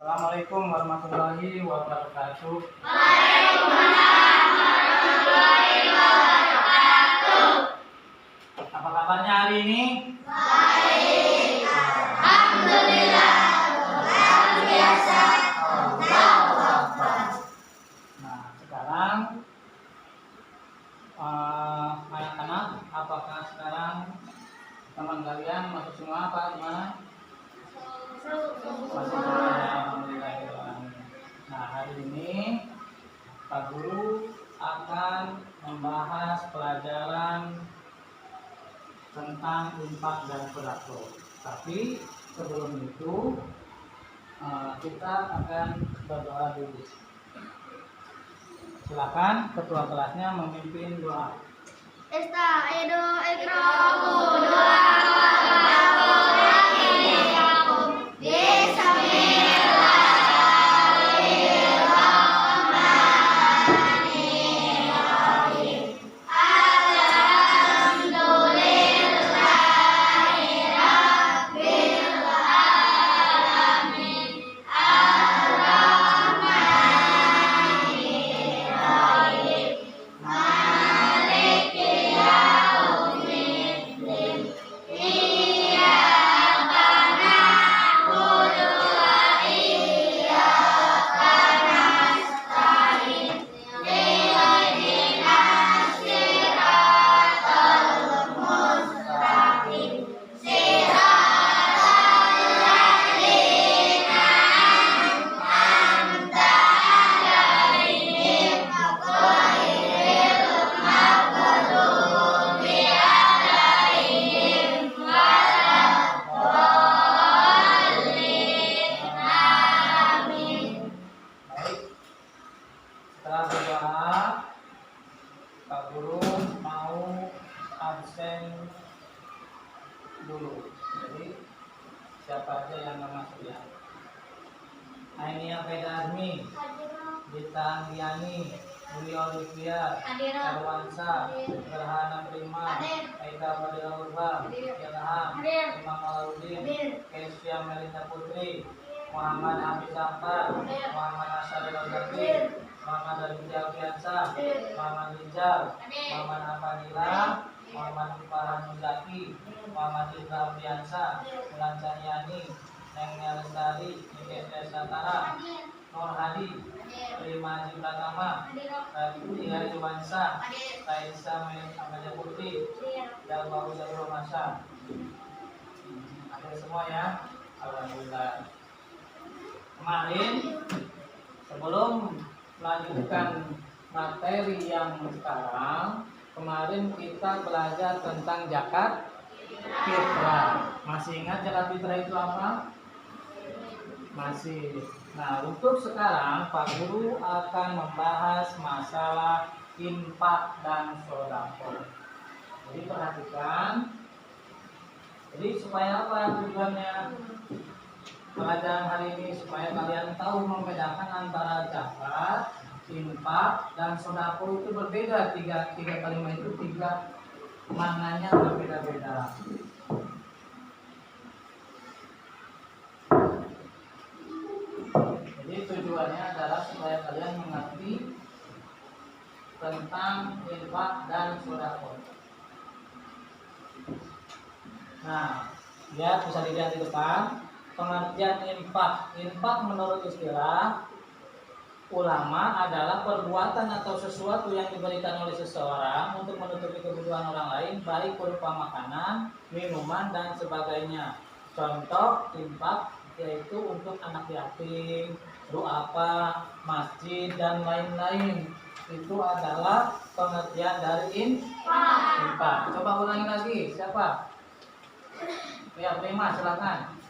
Assalamualaikum warahmatullahi wabarakatuh. Waalaikumsalam warahmatullahi wabarakatuh. Apa kabarnya hari ini? Baik. Alhamdulillah. Luar biasa. Allahu Akbar. Nah, sekarang anak-anak, apakah sekarang teman kalian masuk semua apa gimana? Masuk semua ya, alhamdulillah. Nah, hari ini Pak Guru akan membahas pelajaran tentang infak dan sedekah. Tapi sebelum itu kita akan berdoa dulu. Silakan ketua kelasnya memimpin doa. Ista'idu ikramu doa wa Bismillahirrahmanirrahim. Alhamdulillahirabbil alamin. Arrahmanirrahim. Maliki yaumiddin. Iyyaka na'budu wa iyyaka nasta'in. Ihdinas siratal mustaqim. Siratal ladzina an'amta 'alaihim ghairil maghdubi 'alaihim waladdallin. Amin. Baik. Setelah berdoa, Pak Guru mau absen dulu. Jadi siapa aja yang nggak masuk ya? Ainia Feda Azmi, Dita Anggiani, Budi Olivia, Arwansa, Gerhana Prima, Aida Fadila Urba, Ilham, Imam Alaudin, Kesia Melinda Putri, Muhammad Hafiz Safar, Muhammad Asharil Zakir, Muhammad Aditya Alfiansa, Muhammad Rijal, Muhammad Afadila, Muhammad Farhan Muzaki, Muhammad Indra Alfiansa, Mulan Cahyani, Neng Lestari, Nikes Satara, Nur Hadi, Prima Haji Pratama, Raditya Juwansa, Raisa Melinda Putri, dan Baru Jalur Masa. Ada semua ya, alhamdulillah. Kemarin sebelum melanjutkan materi yang sekarang, kemarin kita belajar tentang zakat fitrah. Masih ingat zakat fitrah itu apa? Masih. Nah, untuk sekarang Pak Guru akan membahas masalah infak dan sedekah. Jadi perhatikan. Jadi supaya apa tujuannya? Pelajaran hari ini supaya kalian tahu membedakan antara zakat, infak, dan sedekah itu berbeda. Tiga kalimat itu tiga maknanya berbeda-beda. Jadi tujuannya adalah supaya kalian mengerti tentang infak dan sedekah. Nah, lihat bisa dilihat di depan. Pengertian infak. Infak menurut istilah ulama adalah perbuatan atau sesuatu yang diberikan oleh seseorang untuk menutupi kebutuhan orang lain, baik berupa makanan, minuman, dan sebagainya. Contoh infak yaitu untuk anak yatim, duafa, masjid, dan lain-lain. Itu adalah pengertian dari infak. Coba ulangi lagi, siapa? Ya, Prima, silakan.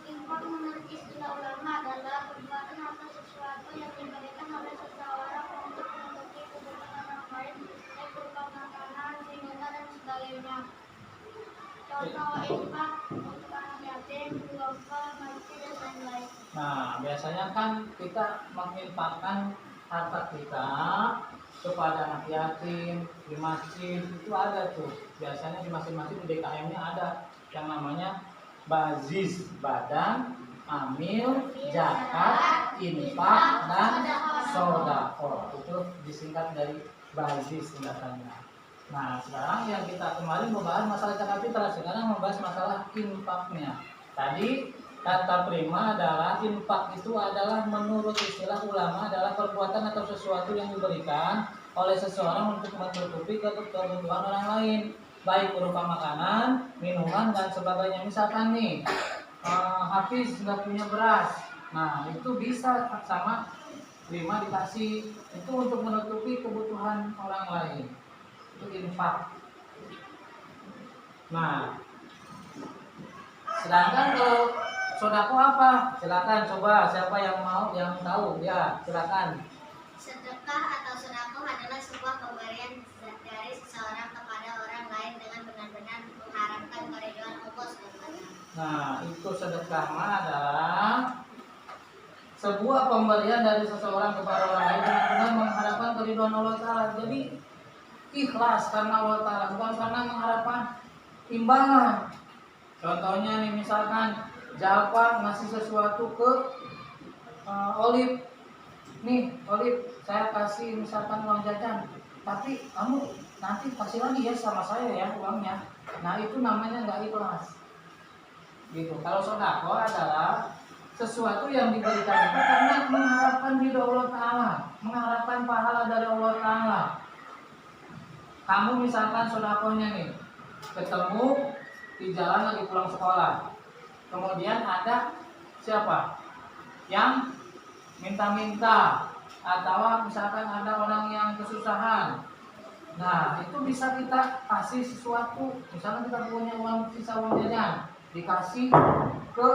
Infak menurut istilah ulama adalah perbuatan atau sesuatu yang diberikan oleh seseorang untuk menutupi kebutuhan orang lain, baik berupa makanan, minuman, dan sebagainya. Contoh infak untuk anak yatim, duafa, masjid, dan lain-lain. Nah, biasanya kan kita menginfakkan harta kita kepada anak yatim di masjid, itu ada tuh. Biasanya di masing-masing DKM-nya ada yang namanya Baziz, Badan amil, zakat, infak, dan sodako. Itu disingkat dari bazis singkatannya. Nah, sekarang yang kita kemarin membahas masalah zakat fitrah, sekarang membahas masalah infaknya. Tadi kata prima adalah infak itu adalah menurut istilah ulama adalah perbuatan atau sesuatu yang diberikan oleh seseorang untuk menutupi kebutuhan orang lain, baik berupa makanan, minuman, dan sebagainya. Misalkan nih, Hafiz nggak punya beras, nah itu bisa sama prima dikasih, itu untuk menutupi kebutuhan orang lain, itu infak. Nah, sedangkan kalau sodako apa? Silakan coba siapa yang mau, yang tahu ya, silakan. Sedekah atau sodako adalah sebuah pemberian dari seseorang kepada orang lain dengan benar-benar mengharapkan keridhaan Allah SWT. Nah, itu sedekah adalah sebuah pemberian dari seseorang kepada orang lain dengan benar mengharapkan keridhaan Allah Ta'ala. Jadi ikhlas karena Allah Ta'ala, bukan karena mengharapkan imbalan. Contohnya nih, misalkan Jalpa ngasih sesuatu ke Olip. Nih, Olip, saya kasih misalkan uang jajan, tapi kamu nanti kasih lagi ya sama saya ya uangnya. Nah, itu namanya nggak ikhlas. Gitu. Kalau sodako adalah sesuatu yang diberikan itu karena mengharapkan ridho Allah Ta'ala, mengharapkan pahala dari Allah Ta'ala. Kamu misalkan sodakonya nih, ketemu di jalan lagi pulang sekolah, kemudian ada siapa yang minta-minta, atau misalkan ada orang yang kesusahan. Nah, itu bisa kita kasih sesuatu. Misalkan kita punya uang, sisa uang jajan, dikasih ke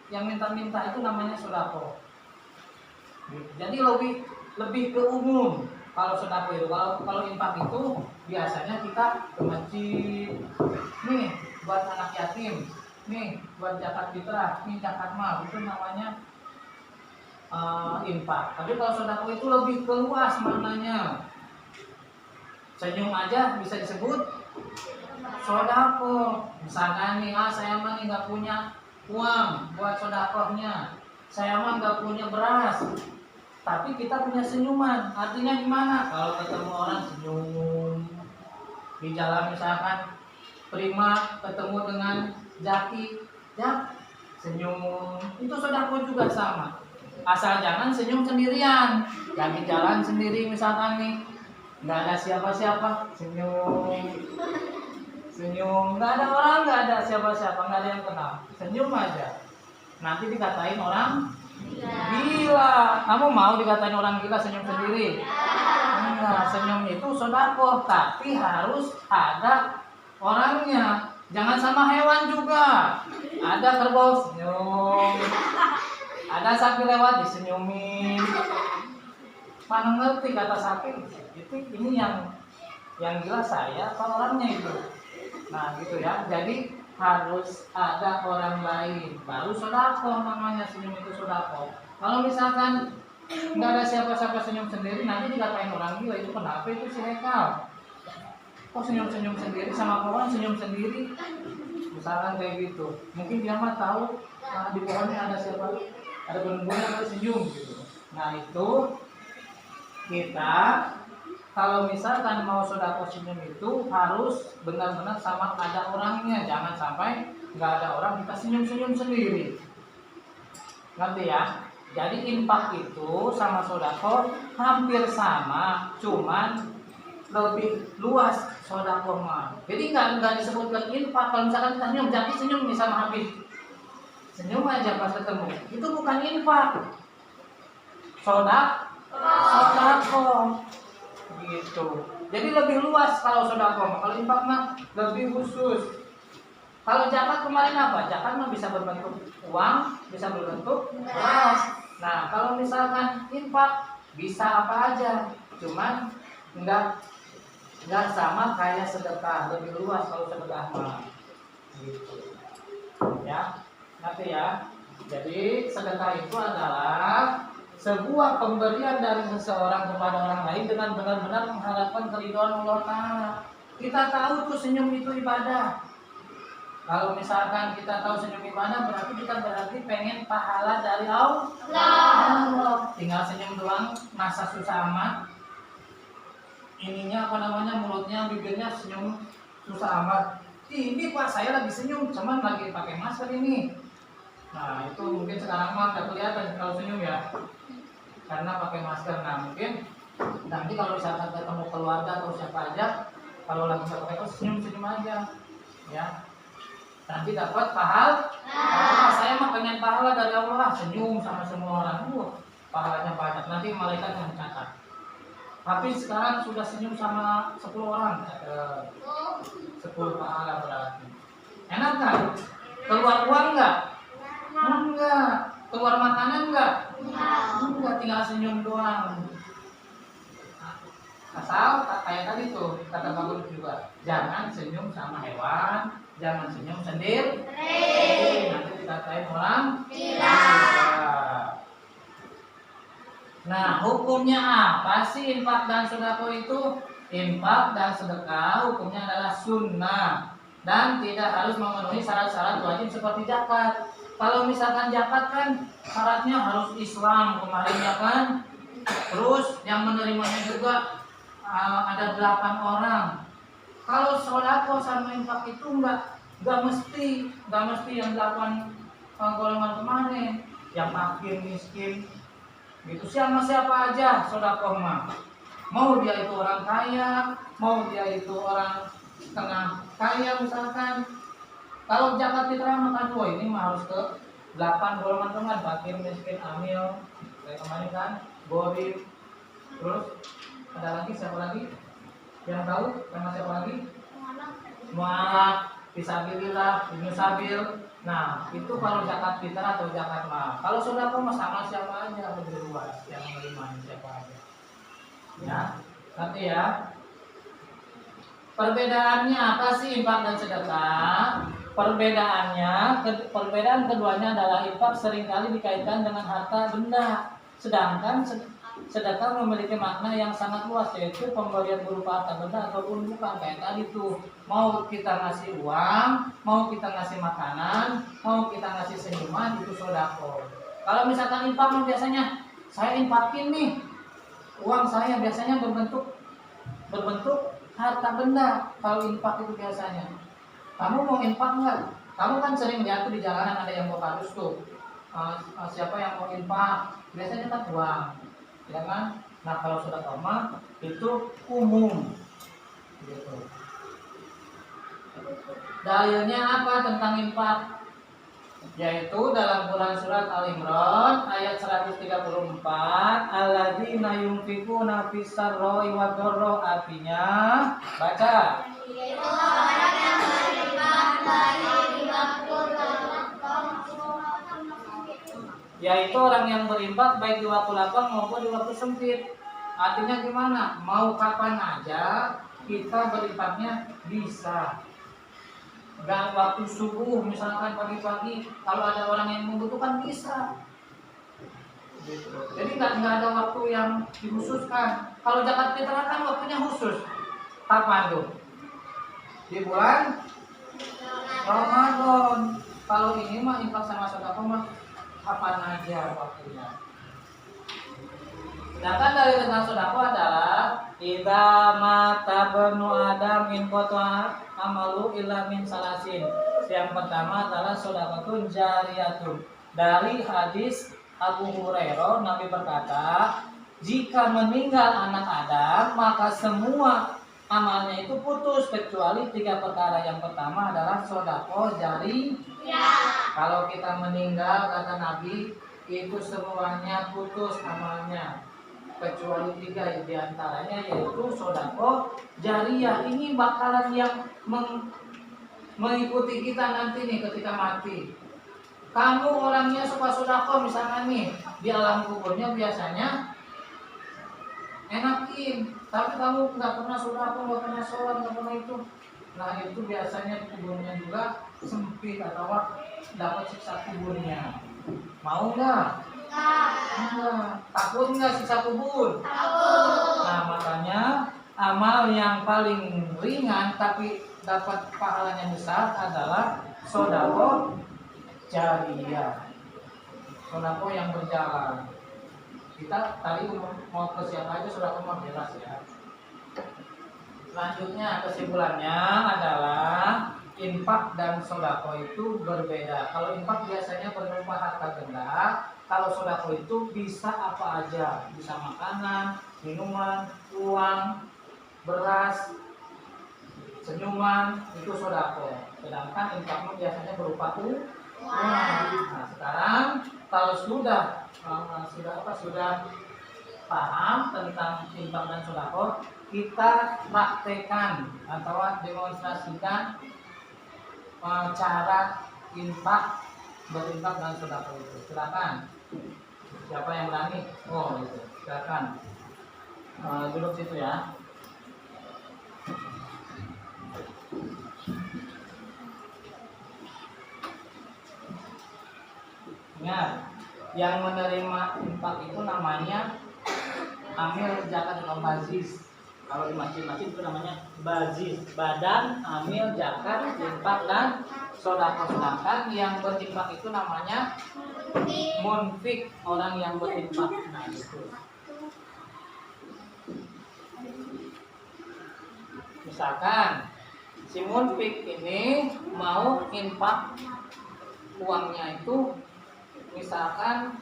yang minta-minta, itu namanya sodako. Jadi lebih ke umum. Kalau sodako itu, kalau infak itu biasanya kita ke masjid, nih buat anak yatim, nih buat zakat fitrah, nih zakat mal, itu namanya infak. Tapi kalau sodako itu lebih keluas maknanya. Senyum aja bisa disebut sodako. Misalkan nih, saya mah nggak punya uang buat sodakohnya, saya mah nggak punya beras, tapi kita punya senyuman. Artinya gimana? Kalau ketemu orang senyum di jalan, misalkan Prima ketemu dengan Jaki, Jak senyum, itu sodako juga sama. Asal jangan senyum sendirian, lagi jalan sendiri misalkan nih, nggak ada siapa-siapa, senyum, nggak ada orang, nggak ada siapa-siapa, nggak ada yang kenal, senyum aja. Nanti dikatain orang gila. Kamu mau dikatain orang gila senyum sendiri? Enggak, senyum itu sodako, tapi harus ada orangnya. Jangan sama hewan juga. Ada kerbau senyum, ada sapi lewat disenyumin. Mana ngerti kata sapi? Itu ini yang gila saya atau orangnya itu. Nah gitu ya. Jadi harus ada orang lain baru sodako, namanya senyum itu sodako. Kalau misalkan nggak ada siapa-siapa senyum sendiri, nanti dikatain orang gila. Itu kenapa itu si Hekal? Kok senyum-senyum sendiri, sama pohon senyum sendiri? Misalkan kayak gitu. Mungkin dia mah tahu di pohonnya ada siapa, ada burung-burung yang senyum gitu. Nah itu kita kalau misalkan mau sodako senyum itu harus benar-benar sama ada orangnya. Jangan sampai nggak ada orang kita senyum-senyum sendiri. Ngerti ya? Jadi infak itu sama sodako hampir sama, cuman lebih luas sodako mah. Jadi nggak disebutkan infak. Kalau misalkan kita senyum, jadi senyum nih sama Habib, senyum aja pas ketemu, itu bukan infak. Sodako gitu. Jadi lebih luas kalau sodako. Kalau infak mah lebih khusus. Kalau zakat kemarin apa? Zakat mah bisa berbentuk uang, bisa berbentuk beras. Nah kalau misalkan infak bisa apa aja, cuman enggak sama kayak sedekah, lebih luas kalau sedekah mah. Gitu. Ya, ngerti ya? Jadi sedekah itu adalah sebuah pemberian dari seseorang kepada orang lain dengan benar-benar mengharapkan keridhaan Allah Ta'ala. Kita tahu tuh senyum itu ibadah. Kalau misalkan kita tahu senyum ibadah, berarti kita pengen pahala dari Allah. Tinggal senyum doang, masa susah amat. Ininya mulutnya, bibirnya senyum susah amat. Ini Pak, saya lagi senyum, cuman lagi pakai masker ini. Nah itu mungkin sekarang mah nggak kelihatan kalau senyum ya, karena pakai masker. Nah mungkin nanti kalau misalkan ketemu keluarga atau siapa aja, kalau lagi pakai masker senyum aja, ya. Nanti dapat pahala. Saya mah pengen pahala dari Allah, senyum sama semua orang. Pahalanya banyak. Nanti malaikat yang mencatat. Tapi sekarang sudah senyum sama 10 orang, 10 pahala berarti. Enak kan? Keluar uang enggak? Enggak. Keluar makanan enggak? Enggak, tinggal senyum doang. Asal kayak tadi tuh kata Pak Guru juga, jangan senyum sama hewan, jangan senyum sendiri. Nanti dikatain orang gila. Nah, hukumnya apa sih infak dan sedekah itu? Infak dan sedekah hukumnya adalah sunnah dan tidak harus memenuhi syarat-syarat wajib seperti zakat. Kalau misalkan zakat kan syaratnya harus Islam kemarin ya kan. Terus yang menerimanya juga ada 8 orang. Kalau sedekah sama infak itu enggak mesti yang 8 golongan kemarin, yang fakir miskin gitu, siapa aja sedekah mah. Mau dia itu orang kaya, mau dia itu orang setengah kaya misalkan. Kalau zakat fitrah makan ini mah harus ke 8 golongan teman, fakir miskin amil kayak kemarin kan, gorib. Terus ada lagi siapa lagi yang tahu nama siapa lagi? Mu'alaf, fisabilillah, ibnu sabil. Nah itu kalau zakat fitrah atau zakat mal. Kalau sedekah mah sama siapa aja, lebih luas yang menerima siapa aja. Ya, nanti ya. Perbedaannya apa sih infak dan sedekah? Perbedaan keduanya adalah infak seringkali dikaitkan dengan harta benda, sedangkan sedekah memiliki makna yang sangat luas, yaitu pemberian berupa harta benda ataupun bukan. Kayak tadi tuh, mau kita ngasih uang, mau kita ngasih makanan, mau kita ngasih senyuman, itu sedekah. Kalau misalkan infak biasanya saya infakin nih, uang saya biasanya berbentuk harta benda. Kalau infak itu biasanya, kamu mau infak nggak? Kamu kan sering lihat tuh di jalanan ada yang bawa kardus tuh, siapa yang mau infak, biasanya kan uang, ya kan? Nah kalau sudah koma itu umum gitu. Dalilnya apa tentang infak? Yaitu dalam Quran surat Al-Imran ayat 134, alladzina yunfiquna fis-sarra'i wad-dharra, artinya baca. Yaitu orang yang berinfak dari waktu Yaitu orang yang berinfak baik di waktu lapang maupun di waktu sempit. Artinya gimana? Mau kapan aja kita berinfaknya bisa. Dan waktu subuh misalkan pagi-pagi, kalau ada orang yang membutuhkan bisa. Jadi nggak ada waktu yang dikhususkan. Kalau zakat fitrah kan waktunya khusus. Kapan tuh? Di bulan Ramadan. Kalau ini mah infak sama sedekah mah kapan aja waktunya. Sedangkan dari tentang sedekah adalah idza mata banu adam in qata amalu illa min salasin. Yang pertama adalah sedekahun jariyatun. Dari hadis Abu Hurairah, Nabi berkata, jika meninggal anak Adam maka semua amalnya itu putus kecuali 3 perkara. Yang pertama adalah sedekah jariyah. Kalau kita meninggal kata Nabi itu semuanya putus amalnya kecuali 3 diantaranya, yaitu sedekah jariyah. Ini bakalan yang mengikuti kita nanti nih ketika mati. Kamu orangnya suka sedekah misalnya nih, di alam kuburnya biasanya enakin, tapi kamu nggak pernah sedekah, nggak pernah sholat, nggak pernah itu. Nah itu biasanya kuburnya juga sempit atau dapat siksa kuburnya. Mau nggak? Enggak. Takut nggak siksa kubur? Takut. Nah makanya amal yang paling ringan tapi dapat pahalanya besar adalah sodako jariyah, sodako yang berjalan. Kita tadi mau ke siapa aja sodako mau jelas ya. Selanjutnya kesimpulannya adalah infak dan sodako itu berbeda. Kalau infak biasanya berupa harta benda, kalau sodako itu bisa apa aja, bisa makanan, minuman, uang, beras, senyuman, itu sodako. Sedangkan infak biasanya berupa uang. Nah sekarang kalau sudah paham tentang infak dan sodako, kita praktekkan atau demonstrasikan cara berinfak dan sodako itu. Silakan. Siapa yang berani? Oh itu. Silakan. Duduk situ ya. Ingat, yang menerima infak itu namanya amil zakat dan bazis. Kalau di masjid-masjid itu namanya bazis, badan amil zakat, infak dan sodako. Sedangkan yang berinfak itu namanya munfik, orang yang berinfak. Nah itu. Misalkan si munfik ini mau infak uangnya itu, misalkan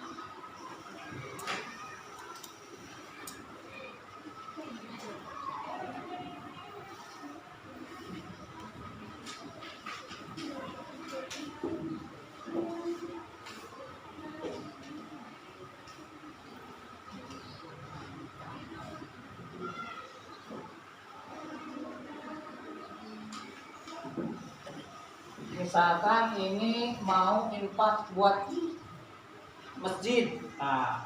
ini mau infak buat masjid. Nah,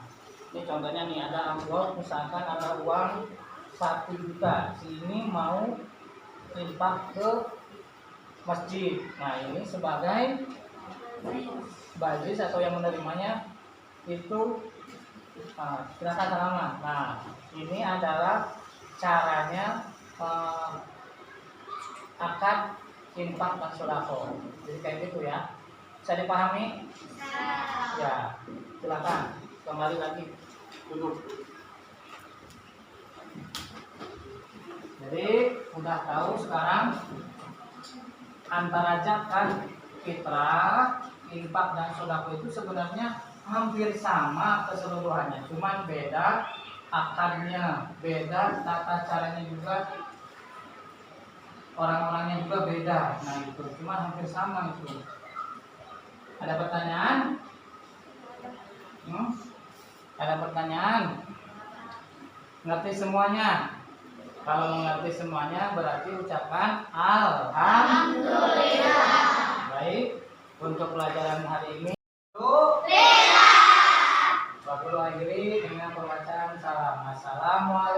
ini contohnya nih, ada amplop, misalkan ada uang 1 juta. Ini mau infak ke masjid. Nah, ini sebagai bazis atau yang menerimanya itu silakan selama. Nah, ini adalah caranya akad infak dan sodako. Jadi kayak gitu ya. Bisa dipahami? Ya, silakan kembali lagi duduk. Jadi udah tahu sekarang antara zakat, fitrah, infak dan sodako itu sebenarnya hampir sama keseluruhannya, cuman beda akadnya, beda tata caranya juga, orang-orangnya juga beda. Nah itu cuma hampir sama itu. Ada pertanyaan? Ada pertanyaan? Ngerti semuanya? Kalau mengerti semuanya berarti ucapkan alhamdulillah. Baik, untuk pelajaran hari ini Waktu akhiri dengan pembacaan salam. Assalamualaikum